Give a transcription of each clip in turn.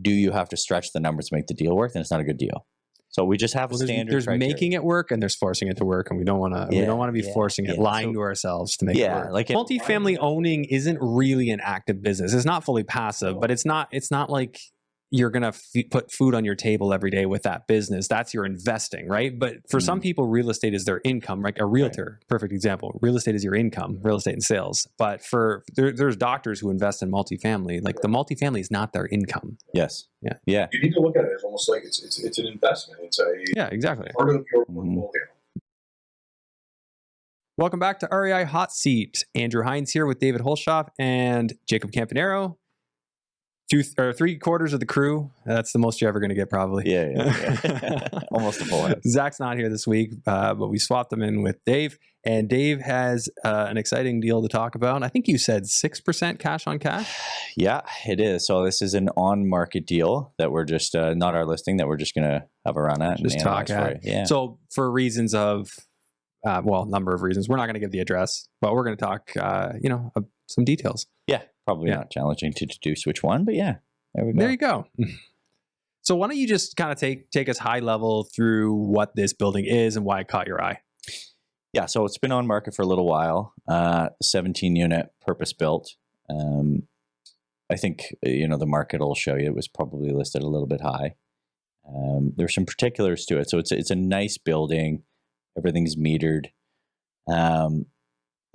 do you have to stretch the numbers to make the deal work, then it's not a good deal. So we just have a standard. There's criteria. making it work and there's forcing it to work, and we don't want to be forcing it, lying to ourselves to make it work. Like multifamily owning isn't really an active business. It's not fully passive, but it's not like you're going to put food on your table every day with that business. That's your investing, right? But for some people, real estate is their income, like a realtor, perfect example. Real estate is your income, real estate and sales. But there's doctors who invest in multifamily. Like the multifamily is not their income. Yes. Yeah. You need to look at it as almost like it's an investment. It's exactly. part of your portfolio. Welcome back to REI Hot Seat. Andrew Hines here with David Hulshof and Jacob Campagnaro. 3/4 of the crew. That's the most you're ever going to get, probably. Yeah. Almost a full head. Zach's not here this week, but we swapped them in with Dave. And Dave has an exciting deal to talk about. I think you said 6% cash on cash? Yeah, it is. So this is an on-market deal that we're just, not our listing, that we're just going to have a run at. Just talk at. Yeah. So for reasons of, number of reasons, we're not going to give the address, but we're going to talk, some details. Yeah. Probably not challenging to deduce which one, but yeah, there we go. There you go. So why don't you just kind of take us high level through what this building is and why it caught your eye? Yeah, so it's been on market for a little while. 17 unit, purpose built. I think the market will show you it was probably listed a little bit high. There's some particulars to it, so it's a nice building. Everything's metered.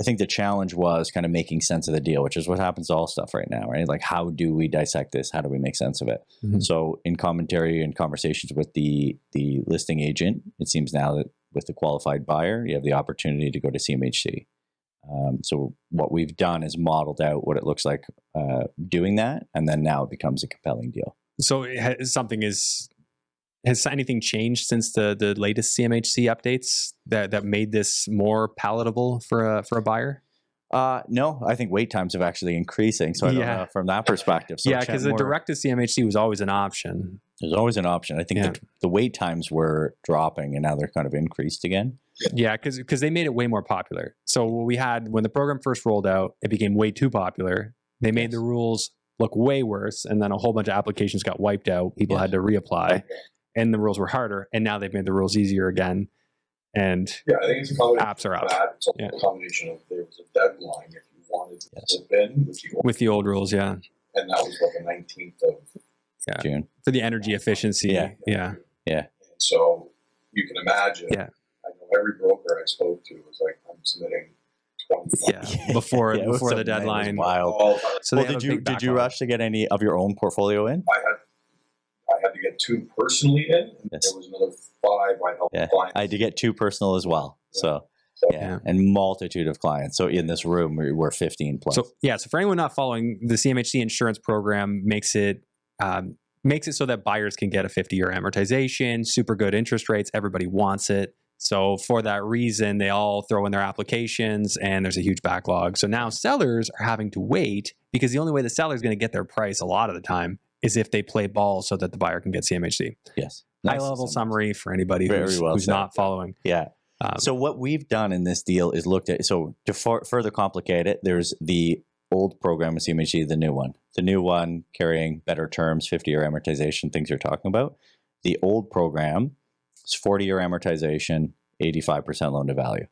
I think the challenge was kind of making sense of the deal, which is what happens to all stuff right now, right? Like, how do we dissect this? How do we make sense of it? Mm-hmm. So in commentary and conversations with the listing agent, it seems now that with the qualified buyer, you have the opportunity to go to CMHC. So what we've done is modeled out what it looks like doing that, and then now it becomes a compelling deal. So has anything changed since the latest CMHC updates that made this more palatable for a buyer? No, I think wait times have actually increasing. So I don't know from that perspective. So because the direct to CMHC was always an option. There's always an option. I think the wait times were dropping and now they're kind of increased again. Yeah, because they made it way more popular. So we had, when the program first rolled out, it became way too popular. They made the rules look way worse, and then a whole bunch of applications got wiped out. People had to reapply. And the rules were harder, and now they've made the rules easier again. And I think it's a combination. Apps are out. It's a combination of there was a deadline if you wanted to slip in with the old rules, and that was like the 19th of June for the energy efficiency. And so you can imagine. I know every broker I spoke to was like, I'm submitting 20. Before the deadline. Wild. So did you rush to get any of your own portfolio in? I had to get 2 personally in, and there was another 5 I helped clients. I had to get 2 personal as well. So and multitude of clients. So in this room, we're 15 plus. So for anyone not following, the CMHC insurance program makes it so that buyers can get a 50-year amortization, super good interest rates. Everybody wants it. So for that reason, they all throw in their applications, and there's a huge backlog. So now sellers are having to wait, because the only way the seller is going to get their price a lot of the time is if they play ball so that the buyer can get CMHC. Yes. High-level summary for anybody who's not following. Yeah. So what we've done in this deal is looked at, so to further complicate it, there's the old program with CMHC, the new one. The new one carrying better terms, 50-year amortization, things you're talking about. The old program is 40-year amortization, 85% loan to value.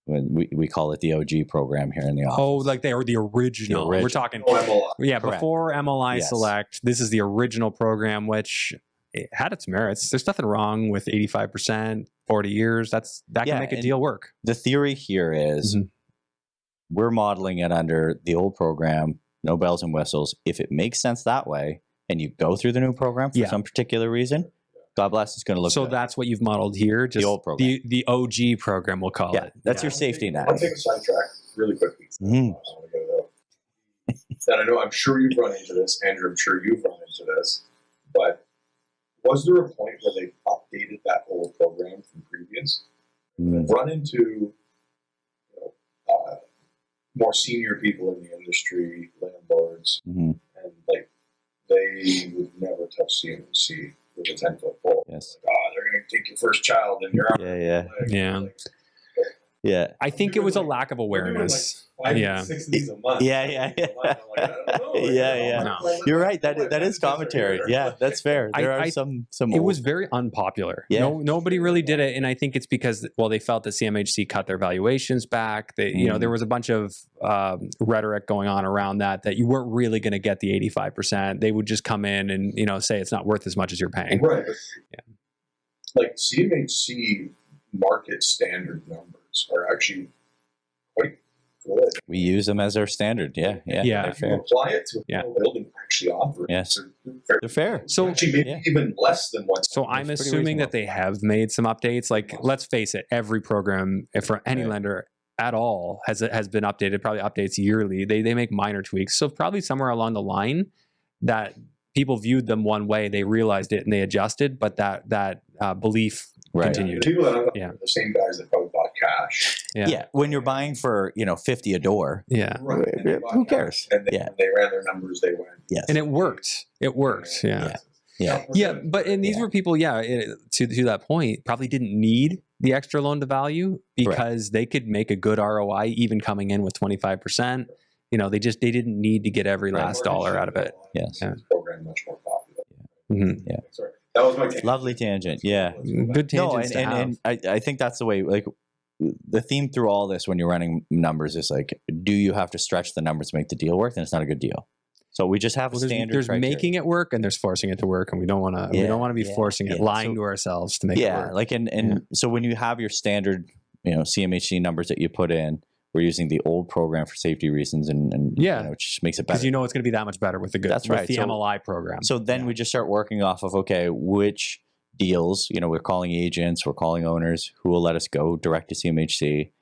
We call it the OG program here in the office. Oh, like they are the original. We're talking, before MLI Select. This is the original program, which it had its merits. There's nothing wrong with 85%, 40 years. That can make a deal work. The theory here is we're modeling it under the old program, no bells and whistles. If it makes sense that way, and you go through the new program for some particular reason, God bless, it's going to look good. That's what you've modeled here? Just the old program. The OG program, we'll call it. That's your safety net. I'll take a sidetrack really quickly. I want to get it out. And I know, I'm sure you've run into this. Andrew, I'm sure you've run into this. But was there a point where they updated that old program from previous? Run into more senior people in the industry, landlords, and like they would never touch CMHC with a 10-foot pole. Yes. Like, they're going to take your first child in your arms. Yeah. Yeah. I think it was a lack of awareness. Yeah. 6 of these a month. Yeah. I'm like, I don't know. Yeah. No. You're right. That is commentary. Yeah, that's fair. There are some. It was very unpopular. Yeah. Nobody really did it, and I think it's because they felt that CMHC cut their valuations back. They, there was a bunch of rhetoric going on around that you weren't really going to get the 85%. They would just come in and say it's not worth as much as you're paying. Right. Yeah. Like CMHC market standard numbers are actually quite good. We use them as our standard. Yeah. If you apply it to a building actually offers, yes, they're fair. So actually maybe even less than what. So I'm assuming that they have made some updates. Like, let's face it, every program for any lender at all has been updated. Probably updates yearly. They make minor tweaks. So probably somewhere along the line that people viewed them one way, they realized it and they adjusted, but that belief continued. The people that are the same guys that probably bought cash. Yeah. When you're buying for 50 a door. Yeah. Right. Who cares? And they ran their numbers. They went. Yes. And it worked. It worked. Yeah. But these were people. To that point, probably didn't need the extra loan to value because they could make a good ROI even coming in with 25%. They didn't need to get every last dollar out of it. Yes. Program much more popular. Mm-hmm. Yeah. Sorry. That was my tangent. Lovely tangent. Yeah. Good tangents to have. And I think that's the way, like, the theme through all this when you're running numbers is like, do you have to stretch the numbers to make the deal work? Then it's not a good deal. So we just have a standard. There's making it work and there's forcing it to work, and we don't want to be forcing it, lying to ourselves to make it work. So when you have your standard, CMHC numbers that you put in, we're using the old program for safety reasons, and which just makes it better. Because it's going to be that much better with the good. That's right. With the MLI program. So then we just start working off of which deals, we're calling agents, we're calling owners who will let us go direct to CMHC,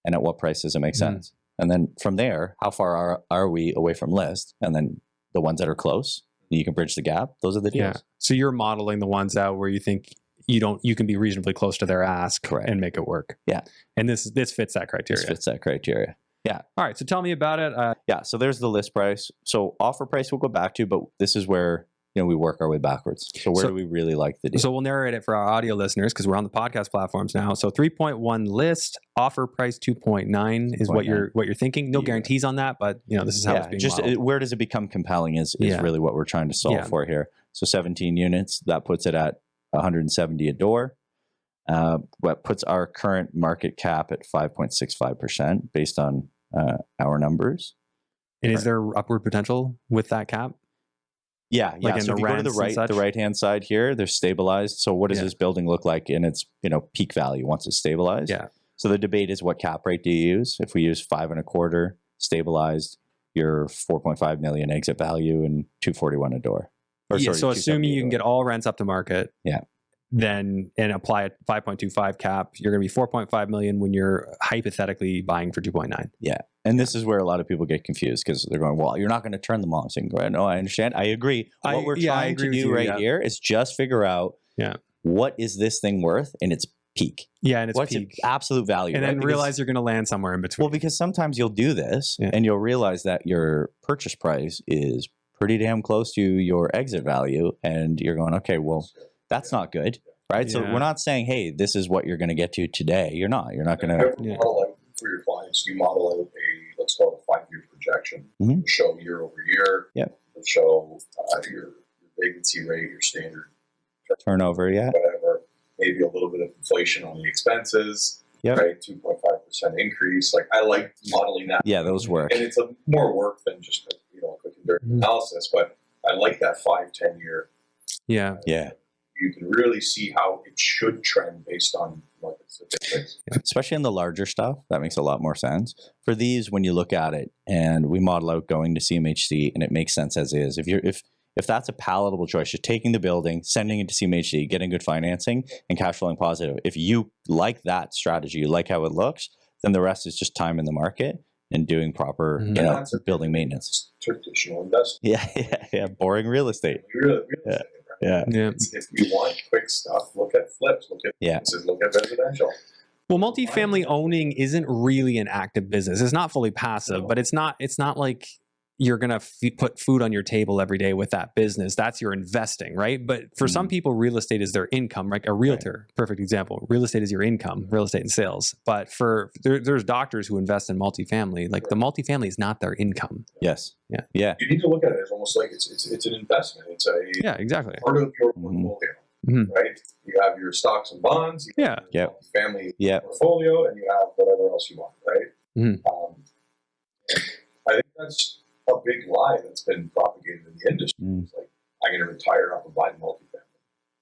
and at what price does it make sense? And then from there, how far are we away from list? And then the ones that are close, you can bridge the gap. Those are the deals. Yeah. So you're modeling the ones out where you think you can be reasonably close to their ask and make it work. Yeah. And this fits that criteria. This fits that criteria. Yeah. All right. So tell me about it. So there's the list price. So offer price we'll go back to, but this is where we work our way backwards. So where do we really like the deal? So we'll narrate it for our audio listeners because we're on the podcast platforms now. So 3.1 list, offer price 2.9 is what you're thinking. No guarantees on that, but this is how it's being modeled. Where does it become compelling is really what we're trying to solve for here. So 17 units, that puts it at 170 a door. What puts our current market cap at 5.65% based on our numbers. And is there upward potential with that cap? Yeah. So if you go to the right hand side here, they're stabilized. So what does this building look like in its peak value once it's stabilized? Yeah. So the debate is, what cap rate do you use? If we use 5.25 stabilized, you're 4.5 million exit value and 241 a door. So assuming you can get all rents up to market. Yeah. Then and apply a 5.25 cap, you're going to be 4.5 million when you're hypothetically buying for 2.9. Yeah. And this is where a lot of people get confused because they're going, well, you're not going to turn them on. So you can go, no, I understand. I agree. What we're trying to do here is just figure out what is this thing worth in its peak. Yeah, and what's peak. Its absolute value. And then realize you're going to land somewhere in between. Well, because sometimes you'll do this and you'll realize that your purchase price is pretty damn close to your exit value. And you're going, okay, well, that's not good. Right. Yeah. So we're not saying, hey, this is what you're going to get to today. You're not going to. Model out for your clients. You model out let's call it a 5-year projection. Mm-hmm. Show year over year. Yep. Show your vacancy rate, your standard turnover. Whatever. Maybe a little bit of inflation on the expenses. Yep. Right. 2.5% increase. Like, I like modeling that. Yeah, those work. And it's more work than just a quick and dirty analysis. But I like that 5-10 year. Yeah. You can really see how it should trend based on market statistics. Especially in the larger stuff, that makes a lot more sense. For these, when you look at it and we model out going to CMHC and it makes sense as is, if that's a palatable choice, just taking the building, sending it to CMHC, getting good financing and cash flowing positive, if you like that strategy, you like how it looks, then the rest is just time in the market and doing proper building maintenance. Traditional investing. Yeah. Boring real estate. Real estate. Yeah. If you want quick stuff, look at flips, look at residential. Well, multifamily owning isn't really an active business. It's not fully passive, but it's not like you're going to put food on your table every day with that business. That's your investing, right? But for some people, real estate is their income, like a realtor, perfect example. Real estate is your income, real estate and sales. But there's doctors who invest in multifamily. Like the multifamily is not their income. Yes. Yeah. Yeah. You need to look at it as almost like it's an investment. It's exactly. part of your portfolio, right? You have your stocks and bonds, you have your family portfolio, and you have whatever else you want, right? And I think that's a big lie that's been propagated in the industry. It's like, I'm going to retire off of buying multifamily.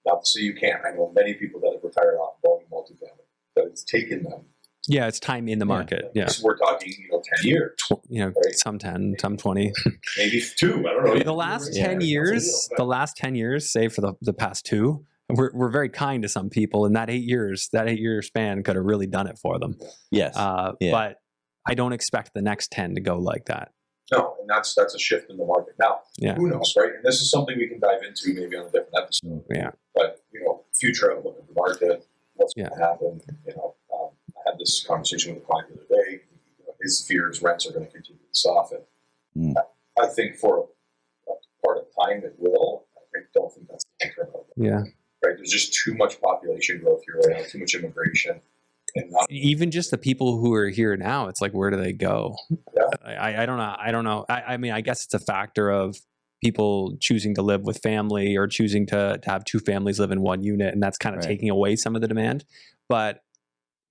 Not to say you can't. I know many people that have retired off of buying multifamily, but it's taken them. Yeah, it's time in the market. Yeah. So we're talking, 10 years. Right? Some 10, some 20. Maybe 2. I don't know. The last 10 years, say for the past 2, we're very kind to some people. And that 8-year span could have really done it for them. Yes. But I don't expect the next 10 to go like that. No, and that's a shift in the market. Now, who knows, right? And this is something we can dive into maybe on a different episode. Yeah. But, future outlook of the market, what's going to happen. I had this conversation with a client the other day. His fears rents are going to continue to soften. I think for a part of time it will. I don't think that's the long-term outlook. Yeah. Right? There's just too much population growth here right now, too much immigration. And even just the people who are here now, it's like, where do they go? Yeah. I don't know. I mean, I guess it's a factor of people choosing to live with family or choosing to have 2 families live in one unit, and that's kind of taking away some of the demand. But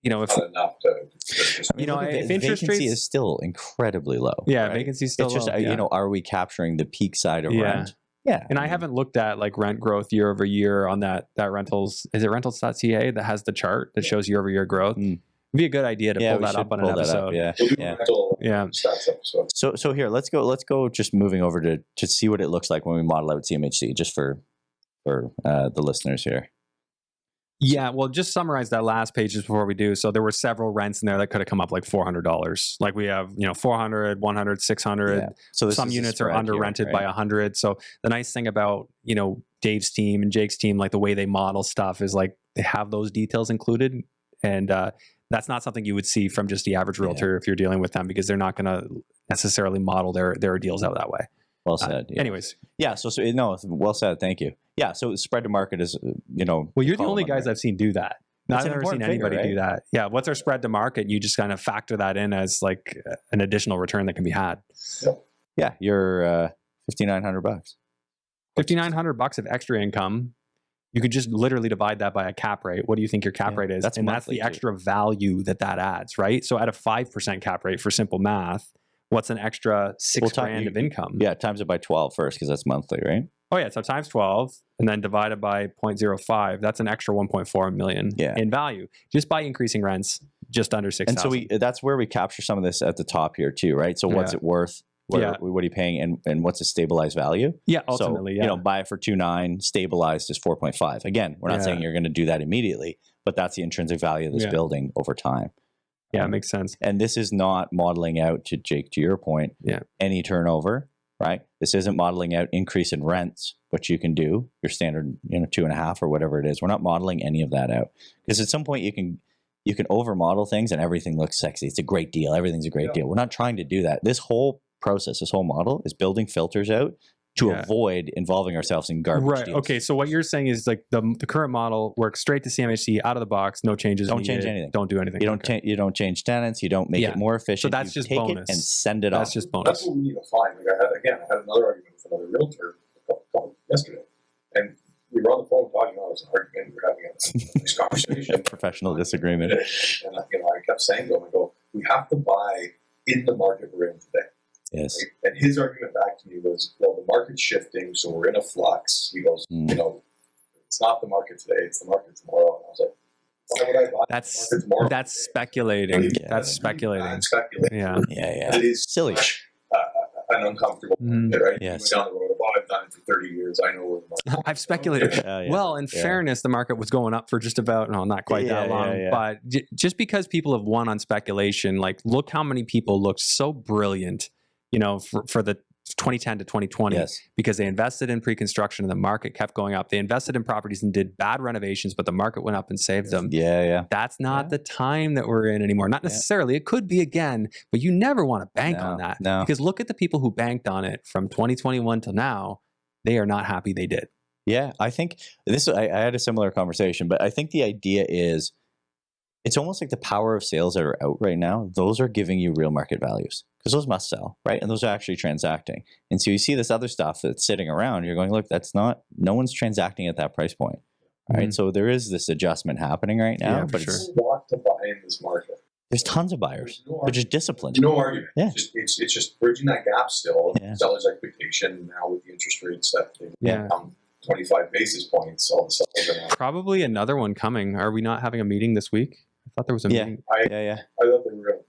if not enough to if interest vacancy rates is still incredibly low. Yeah, right? vacancy is still it's just low. Are we capturing the peak side of rent? Yeah. And I haven't looked at like rent growth year over year on that rentals. Is it rentals.ca that has the chart that shows year over year growth? It'd be a good idea to pull that up on an episode. So here, let's go just moving over to see what it looks like when we model out CMHC, just for the listeners here. Yeah, well, just summarize that last page just before we do. So there were several rents in there that could have come up like $400. Like we have, 400, 100, 600. Yeah. So some units are under rented by 100. So the nice thing about, Dave's team and Jake's team, like the way they model stuff is like they have those details included. And that's not something you would see from just the average realtor if you're dealing with them, because they're not going to necessarily model their deals out that way. Well said. Anyways. Yeah. So no, well said. Thank you. Yeah. So spread to market is, Well, you're the only guys I've seen do that. I've never seen anybody do that. Yeah. What's our spread to market? You just kind of factor that in as like an additional return that can be had. Yeah. You're $5,900. $5,900 of extra income. You could just literally divide that by a cap rate. What do you think your cap rate is? That's the extra value that adds, right? So at a 5% cap rate for simple math, what's an extra $6,000 of income? Yeah, times it by 12 first, because that's monthly, right? Oh yeah, so times 12 and then divided by 0.05. That's an extra 1.4 million in value just by increasing rents just under 6,000. And so that's where we capture some of this at the top here too, right? So what's it worth? What are you paying, and what's a stabilized value? Yeah, ultimately, buy it for 2.9, stabilized is 4.5. Again, we're not saying you're going to do that immediately, but that's the intrinsic value of this building over time. Yeah, it makes sense. And this is not modeling out, to Jake, to your point, any turnover, right? This isn't modeling out increase in rents, which you can do, your standard, 2.5 or whatever it is. We're not modeling any of that out, because at some point you can over model things and everything looks sexy. It's a great deal. Everything's a great deal. We're not trying to do that. This whole process, this whole model is building filters out to avoid involving ourselves in garbage deals. Okay, so what you're saying is like the current model works straight to CMHC, out of the box, no changes. Don't change anything. Don't do anything. You don't change tenants. You don't make it more efficient. So that's just take bonus. It and send it off. That's just bonus. That's what we need to find. Like I had another argument with another realtor yesterday, and we were on the phone talking. It was an argument. We were having a nice conversation. Professional disagreement. And I kept saying to him, we have to buy in the market we're in today. Yes. Right? And his argument back to me was, well, the market's shifting, so we're in a flux. He goes, it's not the market today, it's the market tomorrow. And I was like, why would I buy the market tomorrow? That's speculating. Yeah. That's speculating. I'm speculating. Yeah. It is silly. An uncomfortable market, right? Yes. You went down the road of, I've done it for 30 years. I know where the market is. I've speculated. Well, in fairness, the market was going up for just about, not quite that long. But just because people have won on speculation, like look how many people looked so brilliant, for the 2010 to 2020 Yes. because they invested in pre-construction and the market kept going up. They invested in properties and did bad renovations, but the market went up and saved them. Yeah. That's not the time that we're in anymore. Not necessarily. It could be again, but you never want to bank on that. No. Because look at the people who banked on it from 2021 till now. They are not happy they did. Yeah. I think I had a similar conversation, but I think the idea is it's almost like the power of sales that are out right now. Those are giving you real market values because those must sell, right? And those are actually transacting. And so you see this other stuff that's sitting around. You're going, look, no one's transacting at that price point, right? Mm-hmm. So there is this adjustment happening right now. Yeah, but for People want to buy in this market. there's tons of buyers. They're just disciplined. No argument. Yeah. It's just bridging that gap still. Yeah. Seller's expectation now with the interest rates that they Yeah. 25 basis points, all of a sudden they're gonna. Probably another one coming. Are we not having a meeting this week? I thought there was a meeting. Yeah. I thought they were going to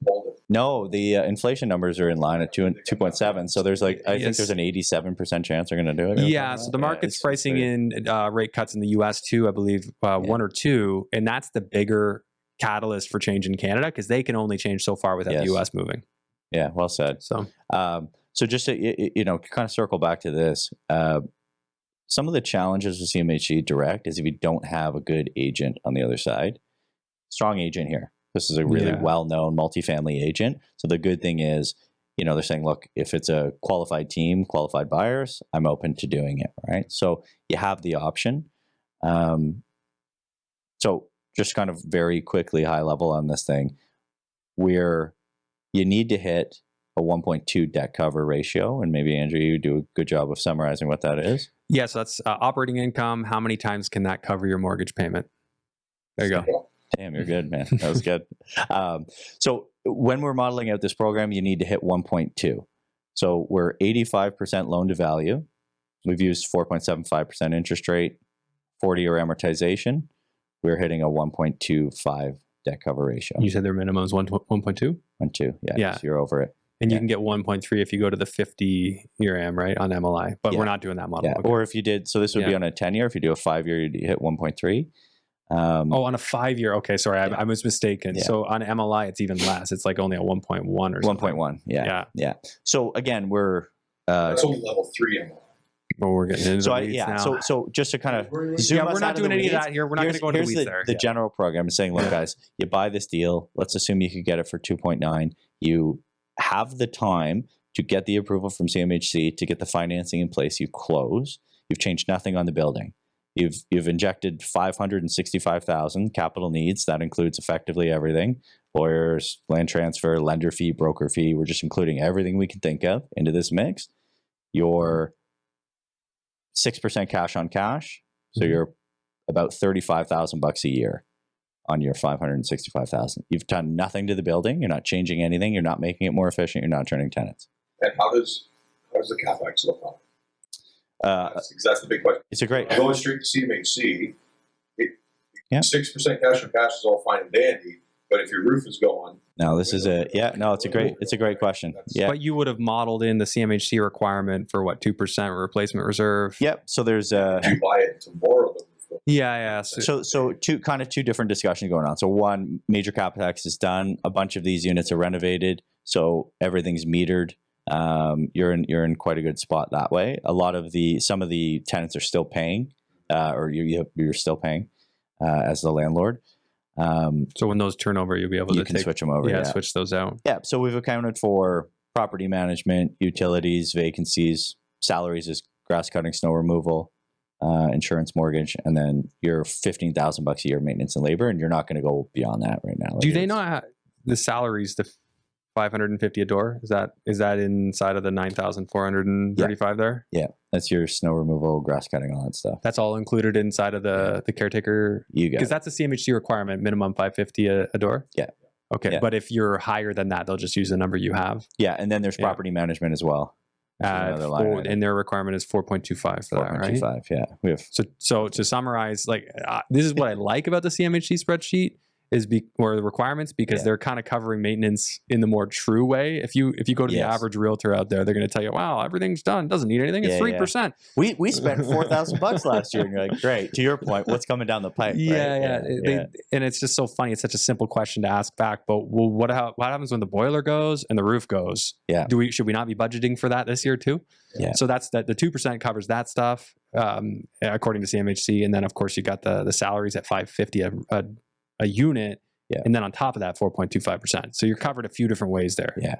hold it. No, the inflation numbers are in line at 2.7. So there's I think there's an 87% chance they're going to do it. Yeah, so the market's pricing in rate cuts in the U.S. too, I believe, one or two, and that's the bigger catalyst for change in Canada because they can only change so far without the U.S. moving. Yeah, well said. So just to, kind of circle back to this, some of the challenges with CMHC Direct is if you don't have a good agent on the other side. Strong agent here. This is a really well-known multifamily agent. So the good thing is, they're saying, look, if it's a qualified team, qualified buyers, I'm open to doing it, right? So you have the option. So just kind of very quickly, high level on this thing, where you need to hit a 1.2 debt cover ratio. And maybe, Andrew, you do a good job of summarizing what that is. Yeah, so that's operating income. How many times can that cover your mortgage payment? There you go. Damn, you're good, man. That was good. So when we're modeling out this program, you need to hit 1.2. So we're 85% loan to value. We've used 4.75% interest rate, 40-year amortization. We're hitting a 1.25 debt cover ratio. You said their minimum is 1.2? 1.2, yeah. So you're over it. And you can get 1.3 if you go to the 50-year AM, right, on MLI. But we're not doing that model. Yeah. Okay. Or if you did, so this would be on a 10-year. If you do a 5-year, you'd hit 1.3. On a 5-year. Okay, sorry, I was mistaken. Yeah. So on MLI, it's even less. It's like only a 1.1 or something. 1.1, yeah. So again, we're... That's only level 3 MLI. Well, we're getting into the weeds now. So just to kind of zoom we're not doing any of that here. We're not going to go into the weeds there. The general program is saying, look, guys, you buy this deal. Let's assume you could get it for 2.9. You have the time to get the approval from CMHC, to get the financing in place. You close. You've changed nothing on the building. You've injected $565,000 capital needs. That includes effectively everything: lawyers, land transfer, lender fee, broker fee. We're just including everything we can think of into this mix. You're 6% cash on cash, so you're about $35,000 a year on your $565,000. You've done nothing to the building. You're not changing anything. You're not making it more efficient. You're not turning tenants. And how does the CapEx look on it? That's the big question. It's a great. Going straight to CMHC, 6% cash on cash is all fine and dandy, but if your roof is going, no, this is it's a great question. Yeah, but you would have modeled in the CMHC requirement for what, 2% replacement reserve? Yep. So there's you buy it tomorrow. Yeah. So two different discussions going on. So one, major capex is done. A bunch of these units are renovated, so everything's metered. You're in quite a good spot that way. Some of the tenants are still paying, or you're still paying as the landlord. So when those turn over, you'll be able to switch them over. Yeah, switch those out. Yeah. So we've accounted for property management, utilities, vacancies, salaries is grass cutting, snow removal, insurance, mortgage, and then your $15,000 a year maintenance and labor, and you're not going to go beyond that right now. Do they not have the salaries? The $550 a door, is that inside of the 9,435 there? Yeah, that's your snow removal, grass cutting, all that stuff. That's all included inside of the caretaker. You got, because that's a CMHC requirement, minimum $550 a door. Yeah. Okay, but if you're higher than that, they'll just use the number you have. Yeah, and then there's property management as well. And their requirement is 4.25 for that, right? 4.25, yeah. We have. So to summarize, this is what I like about the CMHC spreadsheet, or the requirements, because Yeah. they're kind of covering maintenance in the more true way. If you go to the Yes. average realtor out there, they're going to tell you, wow, everything's done, doesn't need anything. It's Yeah, yeah. 3%. We spent $4,000 last year, and you're like, great. To your point, what's coming down the pipe? Yeah, right? yeah. And it's just so funny. It's such a simple question to ask back. But well, what happens when the boiler goes and the roof goes? Yeah. Should we not be budgeting for that this year too? Yeah. So that's that. The 2% covers that stuff, according to CMHC, and then of course you got the salaries at $550 a unit, Yeah. and then on top of that 4.25%. So you're covered a few different ways there. Yeah.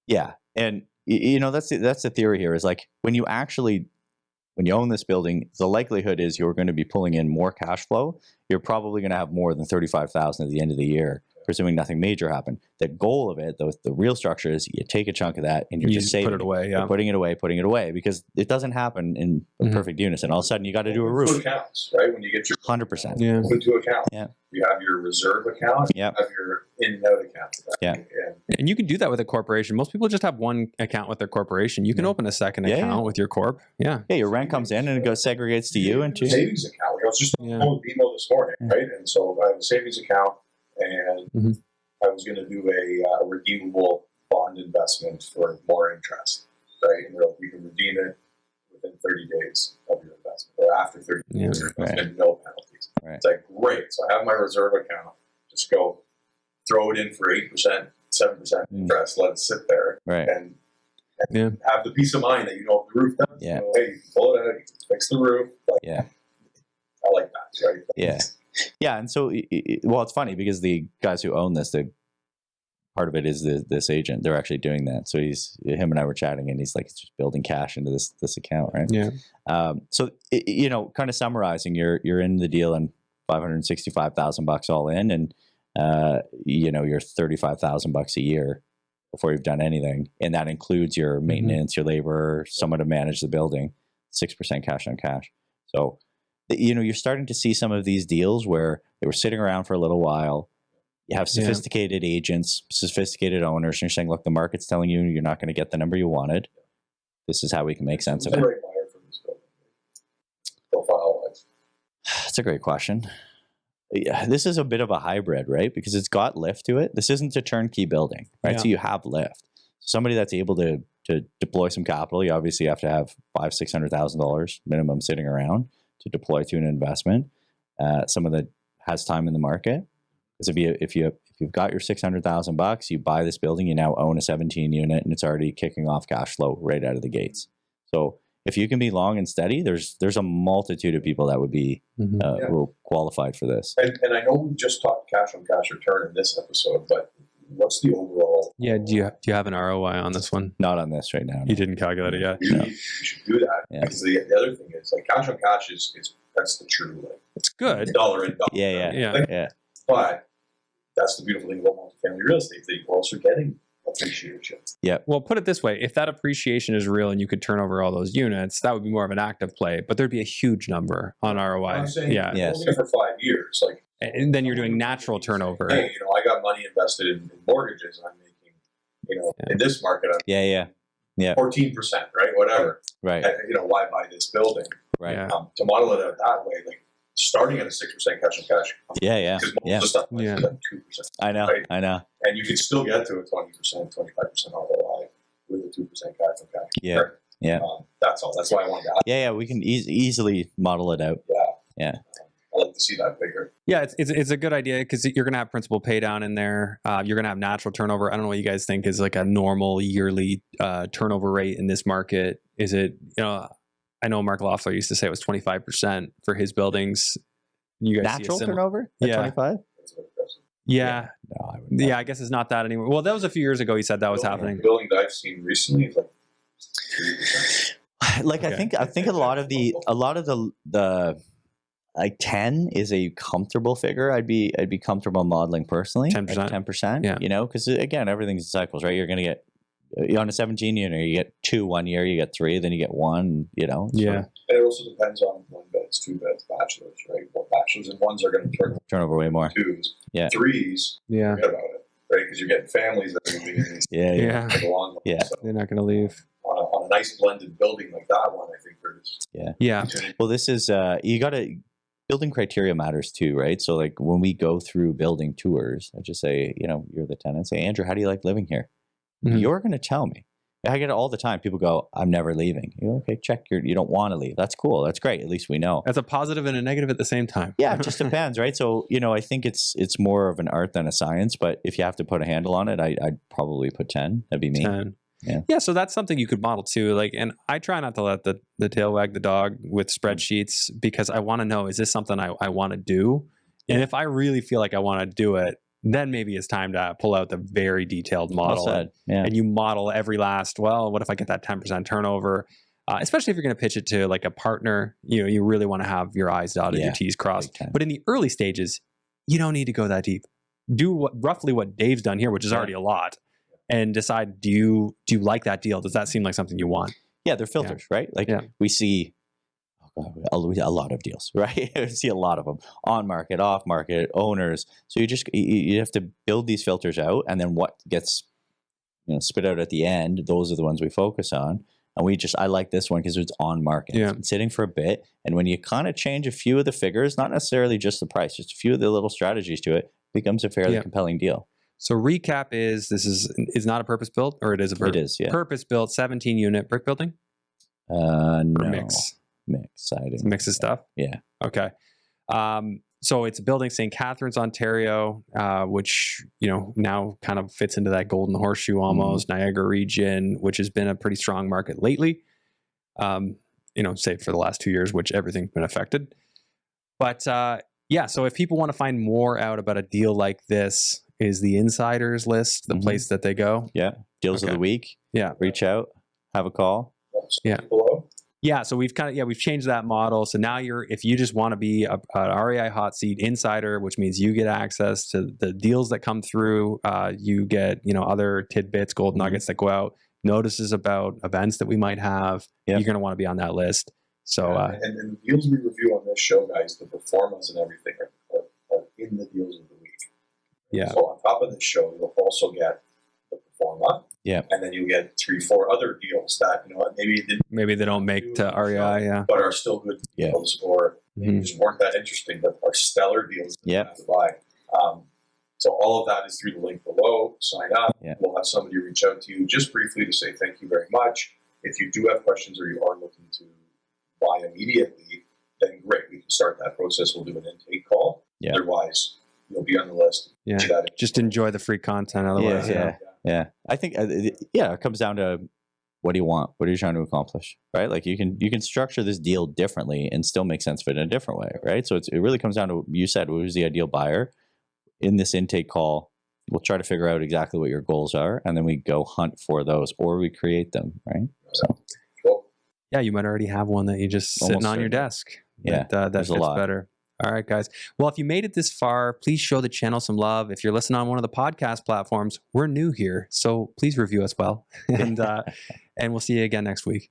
Yeah. And that's the theory here is like when you own this building, the likelihood is you're going to be pulling in more cash flow. You're probably going to have more than $35,000 at the end of the year, presuming nothing major happened. The goal of it, the real structure is you take a chunk of that and you're just saving put it away. You're Yeah. putting it away because it doesn't happen in a perfect unison. All of a sudden you got to do a Two roof. accounts, right? When you get your 100%. Yeah. open two accounts. Yeah. You have your reserve account. Yeah. You have your in and out account. Right? Yeah. And you can do that with a corporation. Most people just have one account with their corporation. You can open a second Yeah, account yeah. with your corp. Yeah. Yeah, your rent comes in and it goes segregates to you and to savings account. I was just on Yeah. the phone with BMO this morning, Yeah. right? And so I have a savings account, and Mhm. I was going to do a redeemable bond investment for more interest, right? And you can redeem it within 30 days of your investment, or after 30 Yeah. days, there's Right. been no penalties. Right. It's like, great. So I have my reserve account. Just go throw it in for 8%, 7% interest, let it sit there, right. and Yeah. have the peace of mind that you know if the roof does. Yeah. You know, hey, you can pull it out, you can fix the roof. Like, Yeah. I like that, right? Yeah. Yeah, and so well, it's funny because the guys who own this, the part of it is this agent. They're actually doing that. So him and I were chatting, and he's like, it's just building cash into this account, right? Yeah. So kind of summarizing, you're in the deal and $565,000 all in, and you're $35,000 a year before you've done anything, and that includes your maintenance, your labor, someone to manage the building, 6% cash on cash. So you're starting to see some of these deals where they were sitting around for a little while. You have sophisticated agents, sophisticated owners, and you're saying, look, the market's telling you you're not going to get the number you wanted. This is how we can make sense of Who's it. the right buyer for this building? Profile-wise. That's a great question. Yeah, this is a bit of a hybrid, right? Because it's got lift to it. This isn't a turnkey building, right? Yeah. So you have lift. Somebody that's able to deploy some capital, you obviously have to have $500,000-$600,000 minimum sitting around to deploy to an investment. Someone that has time in the market. Because if you've got your $600,000, you buy this building, you now own a 17 unit, and it's already kicking off cash flow right out of the gates. So if you can be long and steady, there's a multitude of people that would be who are qualified for this. And I know we just talked cash on cash return in this episode, but what's the overall? Yeah. Do you have an ROI on this one? Not on this right now. No. You didn't calculate it yet. You should do that. Yeah. Because the other thing is, like, cash on cash is that's the true, like, It's good. dollar in, dollar out. Yeah. Yeah. But that's the beautiful thing about multifamily real estate, that you're also getting appreciation. Well, put it this way: if that appreciation is real and you could turn over all those units, that would be more of an active play. But thered be a huge number on ROI. I'm saying, Yeah. Yes. holding it for 5 years, like, And then you're doing natural turnover. hey, I got money invested in mortgages. I'm making, in this market, I'm Yeah. 14%, right? Whatever. Right. Why buy this building? Right. Yeah. To model it out that way, like starting at a 6% cash on cash. Yeah. Because most Yeah. of the stuff Yeah. is at 2%. I know. Right. I know. And you can still get to a 20%, 25% ROI with a 2% cash on cash. Yeah. Yeah. That's all. That's why I wanted to ask. Yeah. We can easily model it out. Yeah. I like to see that bigger. Yeah, it's a good idea because you're going to have principal pay down in there. You're going to have natural turnover. I don't know what you guys think is like a normal yearly turnover rate in this market. Is it, I know Mark Loeffler used to say it was 25% for his buildings. You guys Natural see a turnover at Yeah. 25? That's impressive. Yeah. No, I wouldn't. Yeah, I guess it's not that anymore. Well, that was a few years ago he said that was happening. The building that I've seen recently is like 3%. Like Okay. I think a lot of the like 10 is a comfortable figure. I'd be comfortable modeling personally. 10%. 10%. Yeah. Because again, everything's in cycles, right? You're going to get on a 17 unit, you get 2 1 year, you get 3, then you get 1. So- Yeah. And it also depends on 1 beds, 2 beds, bachelors, right? Well, bachelors and ones are going to turn Turnover way more. 2s. Yeah. 3s, Yeah. forget about it, right? Because you're getting families that are moving in these Yeah. Yeah. for the long run. Yeah. So They're not going to leave. on a nice blended building like that one, I think there's Yeah. opportunity. Well, this is you got to building criteria matters too, right? So like when we go through building tours, I just say, you're the tenant, say, Andrew, how do you like living here? Mhm. You're going to tell me. I get it all the time. People go, I'm never leaving. Okay, check you don't want to leave. That's cool. That's great. At least we know. That's a positive and a negative at the same time. Yeah, it just depends, right? So, I think it's more of an art than a science, but if you have to put a handle on it, I'd probably put 10. That'd be me. 10. Yeah. So that's something you could model too. Like, and I try not to let the tail wag the dog with spreadsheets, because I want to know, is this something I want to do? And if I really feel like I want to do it, then maybe it's time to pull out the very detailed model. Well said. Yeah. And you model every last, what if I get that 10% turnover? Especially if you're going to pitch it to like a partner, you really want to have your I's dotted, your T's crossed. But in the early stages, you don't need to go that deep. Do roughly what Dave's done here, which is already a lot, and decide, do you like that deal? Does that seem like something you want? Yeah, they're filters, right? Like we see a lot of deals, right? We see a lot of them on market, off market, owners. So you have to build these filters out, and then what gets spit out at the end, those are the ones we focus on. And I like this one because it's on market. It's been sitting for a bit. And when you kind of change a few of the figures, not necessarily just the price, just a few of the little strategies to it, becomes a fairly compelling deal. So recap is, this is not a purpose built, or it is a it is, purpose built 17 unit brick building? No. Mix siding. It's a mix of stuff? Yeah. Okay. So it's a building, St. Catharines, Ontario, which, now kind of fits into that golden horseshoe almost, Niagara region, which has been a pretty strong market lately, save for the last 2 years, which everything's been affected. But so if people want to find more out about a deal like this, is the Insiders list the place that they go? Yeah. Deals of the week. Yeah. Reach out, have a call. Yeah. Yeah, so we've we've changed that model. So now if you just want to be an REI Hot Seat Insider, which means you get access to the deals that come through, you get other tidbits, gold nuggets that go out, notices about events that we might have. You're going to want to be on that list. So and the deals we review on this show, guys, the performance and everything are in the deals of the week. Yeah. So on top of this show, you'll also get the performa. Yeah. And then you get 3-4 other deals that, maybe they don't make to REI, but are still good deals, or just weren't that interesting, but are stellar deals that you have to buy. So all of that is through the link below. Sign up. Yeah. We'll have somebody reach out to you just briefly to say thank you very much. If you do have questions or you are looking to buy immediately, then great. We can start that process. We'll do an intake call. Yeah. Otherwise, you'll be on the list. Yeah. Just enjoy the free content. Otherwise, Yeah. I think, it comes down to, what do you want? What are you trying to accomplish? Right? Like you can structure this deal differently and still make sense of it in a different way, right? So it really comes down to, you said, who's the ideal buyer? In this intake call, we'll try to figure out exactly what your goals are, and then we go hunt for those, or we create them, right? So, cool. Yeah, you might already have one that you just sitting on your desk. Yeah, that fits better. All right, guys. Well, if you made it this far, please show the channel some love. If you're listening on one of the podcast platforms, we're new here, so please review us well. And we'll see you again next week.